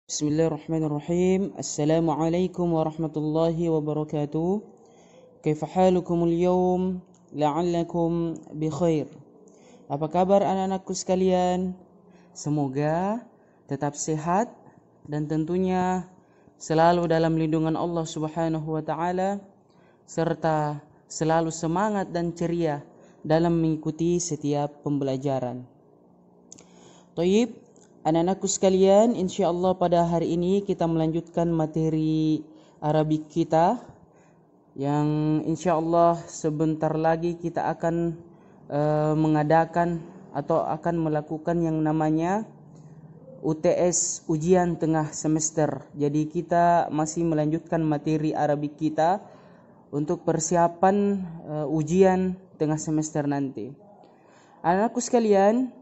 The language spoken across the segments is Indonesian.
Bismillahirrahmanirrahim. Assalamualaikum warahmatullahi wabarakatuh. Kaifa halukumul yawm? La'allakum bi khair. Apa kabar anak-anakku sekalian? Semoga tetap sehat dan tentunya selalu dalam lindungan Allah Subhanahu wa taala serta selalu semangat dan ceria dalam mengikuti setiap pembelajaran. Thayyib, anak-anakku sekalian, insyaallah pada hari ini kita melanjutkan materi Arabik kita yang insyaallah sebentar lagi kita akan mengadakan atau akan melakukan yang namanya UTS, ujian tengah semester. Jadi kita masih melanjutkan materi Arabik kita untuk persiapan ujian tengah semester nanti. Anak-anakku sekalian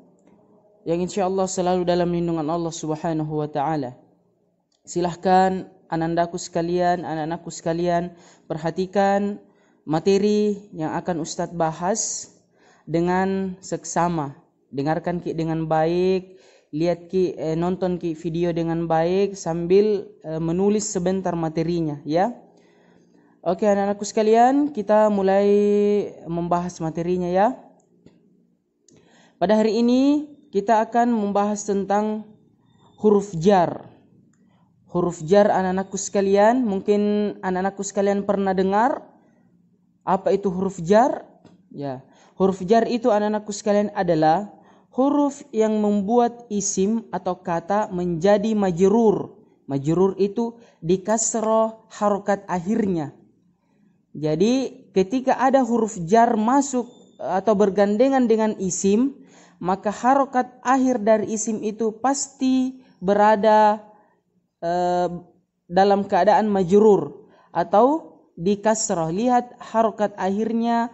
yang insyaallah selalu dalam lindungan Allah Subhanahu wa taala. Silahkan anandaku sekalian, anak-anakku sekalian, perhatikan materi yang akan Ustadz bahas dengan seksama. Dengarkan dengan baik, lihat nonton video dengan baik sambil menulis sebentar materinya, ya. Oke, anak-anakku sekalian, kita mulai membahas materinya, ya. Pada hari ini kita akan membahas tentang huruf jar. Huruf jar anak-anakku sekalian, mungkin anak-anakku sekalian pernah dengar apa itu huruf jar? Ya, huruf jar itu anak-anakku sekalian adalah huruf yang membuat isim atau kata menjadi majrur. Majrur itu dikasroh harokat akhirnya. Jadi ketika ada huruf jar masuk atau bergandengan dengan isim, maka harokat akhir dari isim itu pasti berada dalam keadaan majrur atau dikasrah. Lihat harokat akhirnya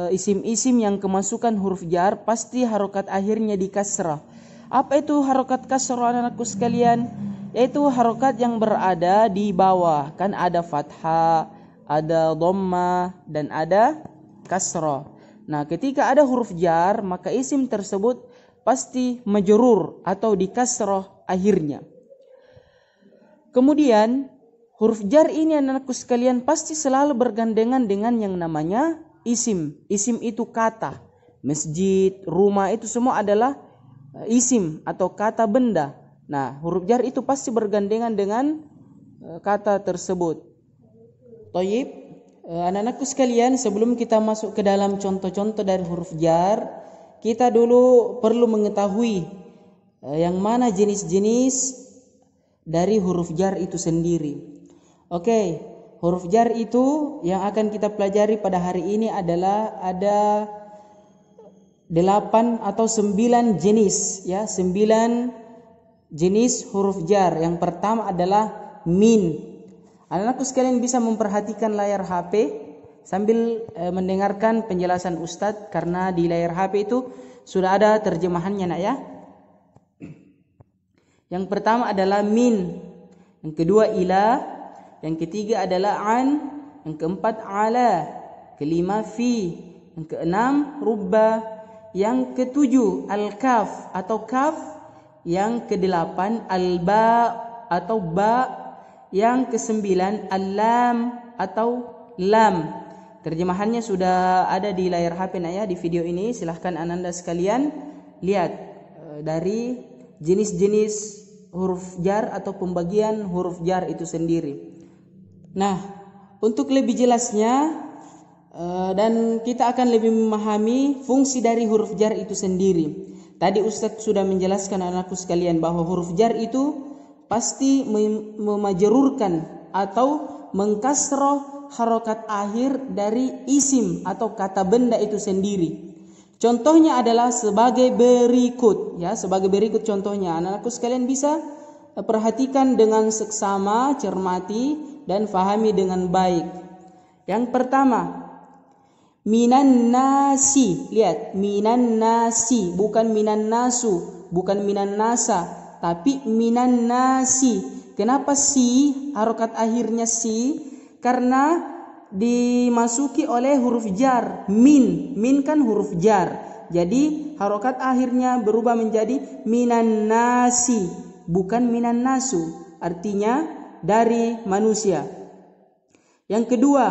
isim-isim yang kemasukan huruf jar pasti harokat akhirnya dikasrah. Apa itu harokat kasrah anak-anakku sekalian? Yaitu harokat yang berada di bawah. Kan ada fathah, ada dhammah, dan ada kasrah. Nah, ketika ada huruf jar, maka isim tersebut pasti majrur atau dikasrah akhirnya. Kemudian, huruf jar ini anak-anakku sekalian pasti selalu bergandengan dengan yang namanya isim. Isim itu kata. Masjid, rumah itu semua adalah isim atau kata benda. Nah, huruf jar itu pasti bergandengan dengan kata tersebut. Thayyib. Anak-anakku sekalian, sebelum kita masuk ke dalam contoh-contoh dari huruf jar, kita dulu perlu mengetahui yang mana jenis-jenis dari huruf jar itu sendiri. Oke, huruf jar itu yang akan kita pelajari pada hari ini adalah ada 8 atau 9 jenis, ya, 9 jenis huruf jar. Yang pertama adalah min. Anak-anakku sekalian bisa memperhatikan layar HP sambil mendengarkan penjelasan Ustadz, karena di layar HP itu sudah ada terjemahannya, nak, ya. Yang pertama adalah min, yang kedua ila, yang ketiga adalah an, yang keempat ala, kelima fi, yang keenam rubba, yang ketujuh al-kaf atau kaf, yang kedelapan al-ba atau ba, yang kesembilan al-lam atau lam. Terjemahannya sudah ada di layar HP, nak, ya, di video ini. Silahkan ananda sekalian lihat dari jenis-jenis huruf jar atau pembagian huruf jar itu sendiri. Nah, untuk lebih jelasnya dan kita akan lebih memahami fungsi dari huruf jar itu sendiri. Tadi Ustadz sudah menjelaskan anakku sekalian bahwa huruf jar itu pasti memajrurkan atau mengkasroh harokat akhir dari isim atau kata benda itu sendiri. Contohnya adalah sebagai berikut, ya, sebagai berikut contohnya. Anak-anakku sekalian bisa perhatikan dengan seksama, cermati dan fahami dengan baik. Yang pertama, minan nasi. Lihat, minan nasi, bukan minan nasu, bukan minan nasa, tapi minan nasi. Kenapa si? Harokat akhirnya si karena dimasuki oleh huruf jar. Min kan huruf jar. Jadi harokat akhirnya berubah menjadi minan nasi. bukan minan nasu, artinya dari manusia. Yang kedua,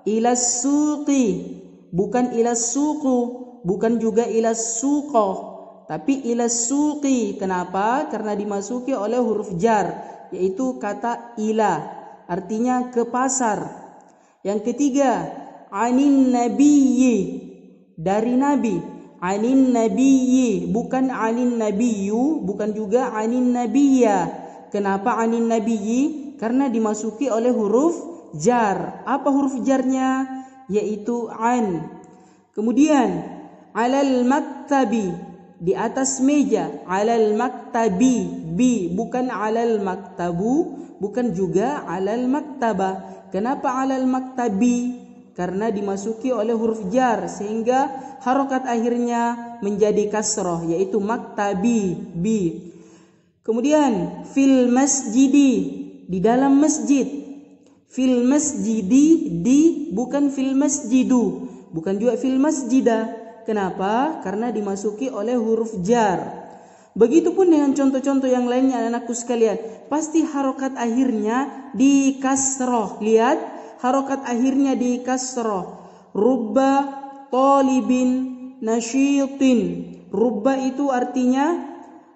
ilas suqi, bukan ilas suqu, bukan juga ilas suqo, tapi ilas suqi. Kenapa? Karena dimasuki oleh huruf jar, yaitu kata ila, artinya ke pasar. Yang ketiga, anin nabiyyi, dari nabi. Anin nabiyyi, bukan anin nabiyyu, bukan juga anin nabiyya. Kenapa anin nabiyyi? Karena dimasuki oleh huruf jar. Apa huruf jarnya? Yaitu an. Kemudian alal maktabi, di atas meja. Alal maktabi, bi, bukan alal maktabu, bukan juga alal maktaba. Kenapa alal maktabi? Karena dimasuki oleh huruf jar, sehingga harokat akhirnya menjadi kasroh, yaitu maktabi, bi. Kemudian fil masjidi, di dalam masjid. Fil masjidi, di, bukan fil masjidu, bukan juga fil masjidah. Kenapa? Karena dimasuki oleh huruf jar. Begitupun dengan contoh-contoh yang lainnya anak-anakku sekalian, pasti harokat akhirnya di kasroh. Lihat, harokat akhirnya di kasroh. Rubba talibin nasyitin. Rubba itu artinya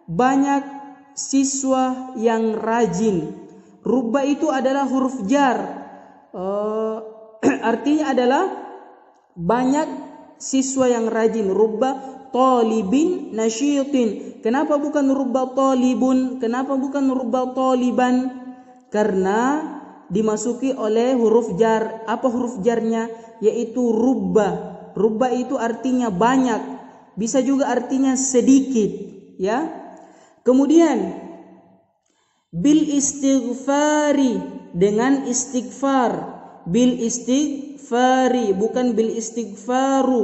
banyak siswa yang rajin. Rubba itu adalah huruf jar, artinya adalah banyak siswa yang rajin. Rubba talibin nasyitin. Kenapa bukan rubba talibun? Kenapa bukan rubba taliban? Karena dimasuki oleh huruf jar. Apa huruf jarnya? Yaitu rubba. Rubba itu artinya banyak, bisa juga artinya sedikit, ya. Kemudian bil istighfari, dengan istighfar. Bil istighfari, bukan bil istighfaru,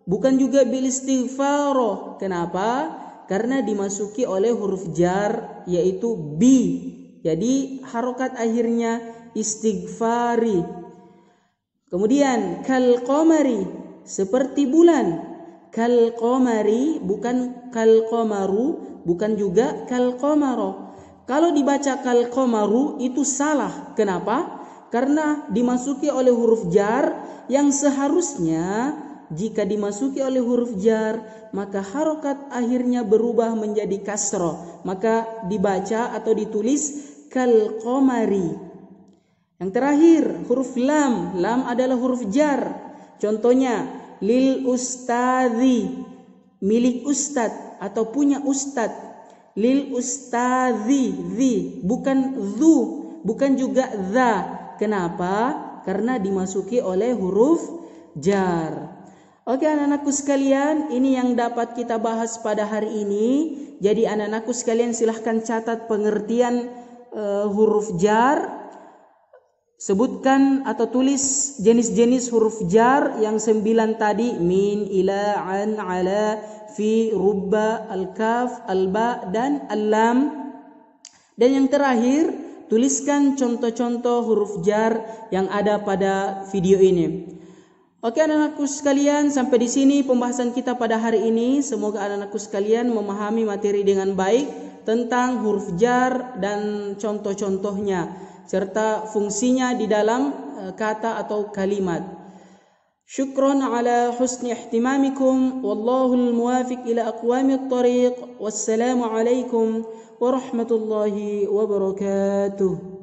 bukan juga bil istighfaro. Kenapa? Karena dimasuki oleh huruf jar, yaitu bi. Jadi harokat akhirnya istighfari. Kemudian kal qamari, seperti bulan. Kal qamari, bukan kal qamaru, bukan juga kal qamaro. Kalau dibaca kal qamaru itu salah. Kenapa? Karena dimasuki oleh huruf jar, yang seharusnya jika dimasuki oleh huruf jar, maka harokat akhirnya berubah menjadi kasroh. Maka dibaca atau ditulis kal qamari. Yang terakhir, huruf lam. Lam adalah huruf jar. Contohnya, lil ustadzi, milik ustad atau punya ustad. Lil ustadzi, zi, bukan zu, bukan juga za. Kenapa? Karena dimasuki oleh huruf jar. Oke anak-anakku sekalian, ini yang dapat kita bahas pada hari ini. Jadi anak-anakku sekalian silahkan catat pengertian huruf jar. Sebutkan atau tulis jenis-jenis huruf jar yang 9 tadi. Min, ila, an, ala, fi, rubba, al-kaf, al-ba, dan al-lam. Dan yang terakhir, tuliskan contoh-contoh huruf jar yang ada pada video ini. Oke anak-anakku sekalian, sampai di sini pembahasan kita pada hari ini. Semoga anak-anakku sekalian memahami materi dengan baik tentang huruf jar dan contoh-contohnya serta fungsinya di dalam kata atau kalimat. Syukran ala husni ihtimamikum, wallahul muwafiq ila aqwamit thariq. Wassalamu alaikum warahmatullahi wabarakatuh.